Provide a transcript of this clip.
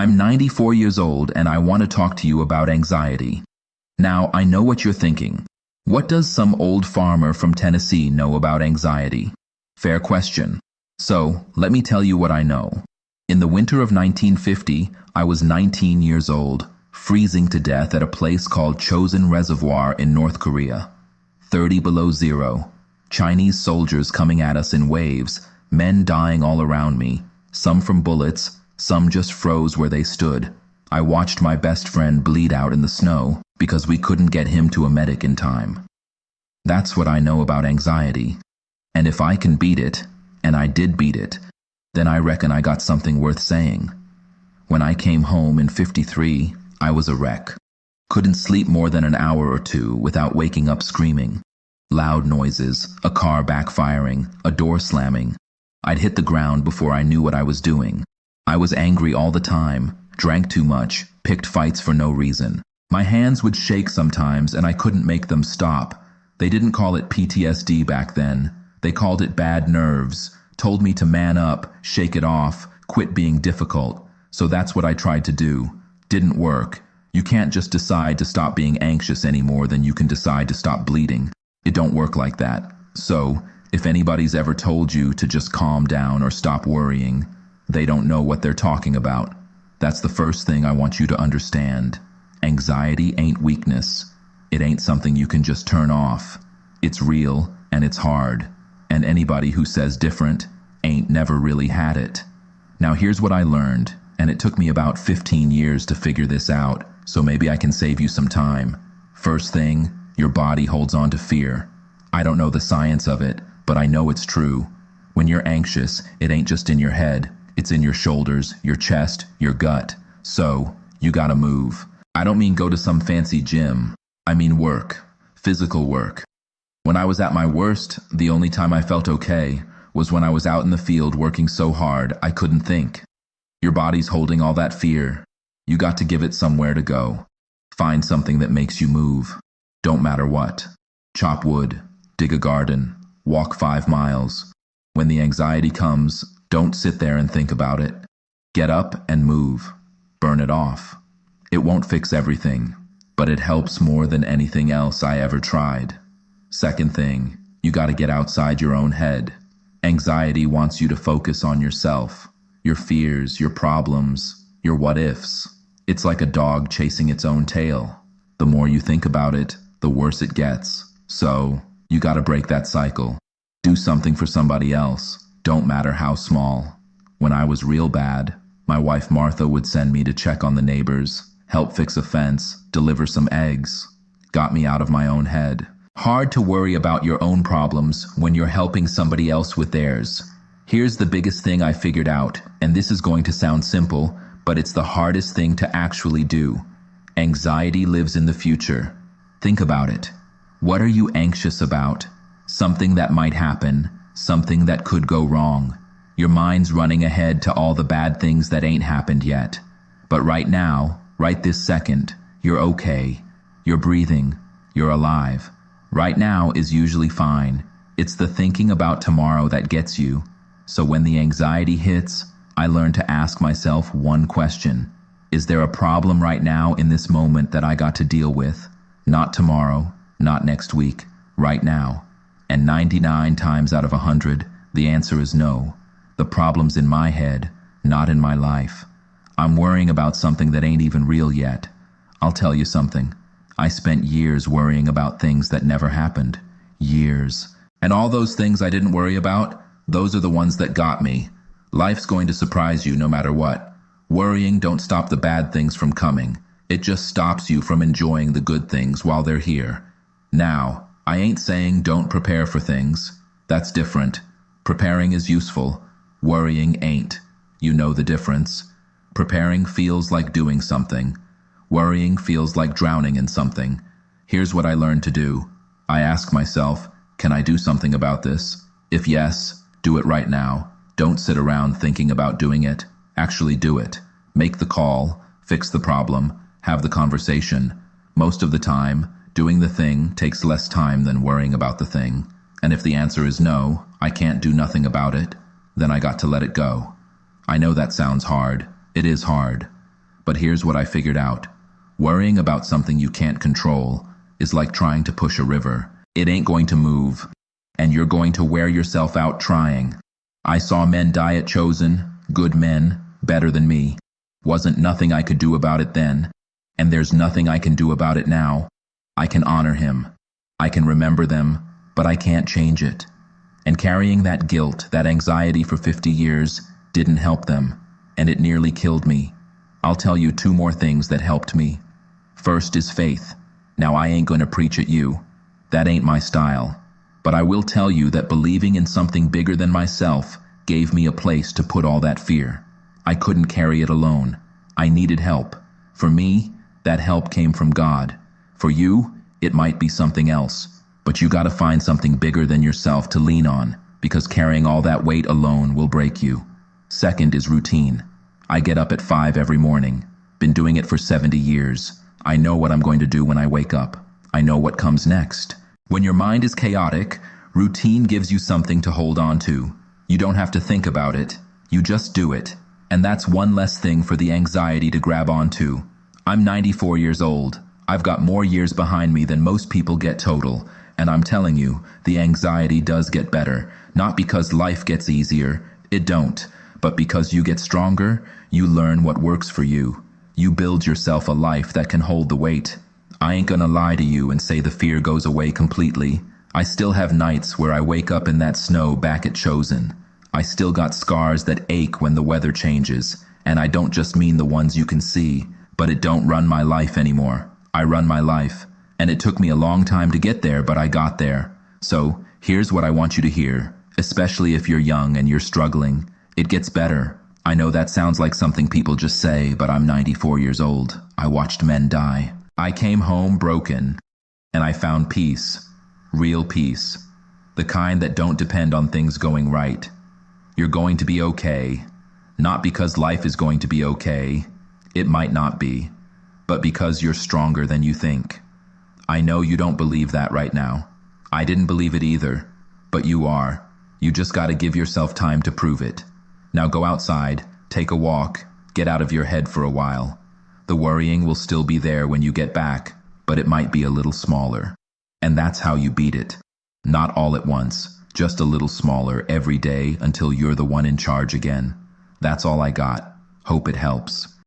I'm 94 years old and I want to talk to you about anxiety. Now, I know what you're thinking. What does some old farmer from Tennessee know about anxiety? Fair question. So, let me tell you what I know. In the winter of 1950, I was 19 years old, freezing to death at a place called Chosin Reservoir in North Korea. 30 below zero. Chinese soldiers coming at us in waves, men dying all around me, some from bullets, some just froze where they stood. I watched my best friend bleed out in the snow because we couldn't get him to a medic in time. That's what I know about anxiety. And if I can beat it, and I did beat it, then I reckon I got something worth saying. When I came home in '53, I was a wreck. Couldn't sleep more than an hour or two without waking up screaming. Loud noises, a car backfiring, a door slamming. I'd hit the ground before I knew what I was doing. I was angry all the time, drank too much, picked fights for no reason. My hands would shake sometimes and I couldn't make them stop. They didn't call it PTSD back then. They called it bad nerves, told me to man up, shake it off, quit being difficult. So that's what I tried to do. Didn't work. You can't just decide to stop being anxious any more than you can decide to stop bleeding. It don't work like that. So, if anybody's ever told you to just calm down or stop worrying, they don't know what they're talking about. That's the first thing I want you to understand. Anxiety ain't weakness. It ain't something you can just turn off. It's real and it's hard. And anybody who says different ain't never really had it. Now here's what I learned, and it took me about 15 years to figure this out, so maybe I can save you some time. First thing, your body holds on to fear. I don't know the science of it, but I know it's true. When you're anxious, it ain't just in your head. It's in your shoulders, your chest, your gut. So, you gotta move. I don't mean go to some fancy gym. I mean work. Physical work. When I was at my worst, the only time I felt okay was when I was out in the field working so hard I couldn't think. Your body's holding all that fear. You got to give it somewhere to go. Find something that makes you move. Don't matter what. Chop wood, dig a garden, walk 5 miles. When the anxiety comes, don't sit there and think about it. Get up and move. Burn it off. It won't fix everything, but it helps more than anything else I ever tried. Second thing, you gotta get outside your own head. Anxiety wants you to focus on yourself, your fears, your problems, your what-ifs. It's like a dog chasing its own tail. The more you think about it, the worse it gets. So, you gotta break that cycle. Do something for somebody else, don't matter how small. When I was real bad, my wife Martha would send me to check on the neighbors, help fix a fence, deliver some eggs. Got me out of my own head. Hard to worry about your own problems when you're helping somebody else with theirs. Here's the biggest thing I figured out, and this is going to sound simple, but it's the hardest thing to actually do. Anxiety lives in the future. Think about it. What are you anxious about? Something that might happen, something that could go wrong. Your mind's running ahead to all the bad things that ain't happened yet. But right now, right this second, you're okay. You're breathing. You're alive. Right now is usually fine. It's the thinking about tomorrow that gets you. So when the anxiety hits, I learn to ask myself one question. Is there a problem right now in this moment that I got to deal with? Not tomorrow, not next week, right now. And 99 times out of 100, the answer is no. The problem's in my head, not in my life. I'm worrying about something that ain't even real yet. I'll tell you something. I spent years worrying about things that never happened. Years. And all those things I didn't worry about, those are the ones that got me. Life's going to surprise you no matter what. Worrying don't stop the bad things from coming. It just stops you from enjoying the good things while they're here. Now, I ain't saying don't prepare for things. That's different. Preparing is useful. Worrying ain't. You know the difference. Preparing feels like doing something. Worrying feels like drowning in something. Here's what I learned to do. I ask myself, can I do something about this? If yes, do it right now. Don't sit around thinking about doing it. Actually do it. Make the call, fix the problem, have the conversation. Most of the time, doing the thing takes less time than worrying about the thing. And if the answer is no, I can't do nothing about it, then I got to let it go. I know that sounds hard. It is hard. But here's what I figured out. Worrying about something you can't control is like trying to push a river. It ain't going to move, and you're going to wear yourself out trying. I saw men die at Chosin, good men, better than me. Wasn't nothing I could do about it then, and there's nothing I can do about it now. I can honor him. I can remember them, but I can't change it. And carrying that guilt, that anxiety for 50 years didn't help them, and it nearly killed me. I'll tell you 2 more things that helped me. First is faith. Now I ain't gonna preach at you. That ain't my style. But I will tell you that believing in something bigger than myself gave me a place to put all that fear. I couldn't carry it alone. I needed help. For me, that help came from God. For you, it might be something else. But you gotta find something bigger than yourself to lean on, because carrying all that weight alone will break you. Second is routine. I get up at 5 every morning. Been doing it for 70 years. I know what I'm going to do when I wake up. I know what comes next. When your mind is chaotic, routine gives you something to hold on to. You don't have to think about it. You just do it. And that's one less thing for the anxiety to grab onto. I'm 94 years old. I've got more years behind me than most people get total. And I'm telling you, the anxiety does get better. Not because life gets easier. It don't. But because you get stronger, you learn what works for you. You build yourself a life that can hold the weight. I ain't gonna lie to you and say the fear goes away completely. I still have nights where I wake up in that snow back at Chosin. I still got scars that ache when the weather changes. And I don't just mean the ones you can see, but it don't run my life anymore. I run my life. And it took me a long time to get there, but I got there. So, here's what I want you to hear, especially if you're young and you're struggling. It gets better. I know that sounds like something people just say, but I'm 94 years old. I watched men die. I came home broken, and I found peace. Real peace. The kind that don't depend on things going right. You're going to be okay. Not because life is going to be okay. It might not be. But because you're stronger than you think. I know you don't believe that right now. I didn't believe it either. But you are. You just gotta give yourself time to prove it. Now go outside, take a walk, get out of your head for a while. The worrying will still be there when you get back, but it might be a little smaller. And that's how you beat it. Not all at once, just a little smaller every day until you're the one in charge again. That's all I got. Hope it helps.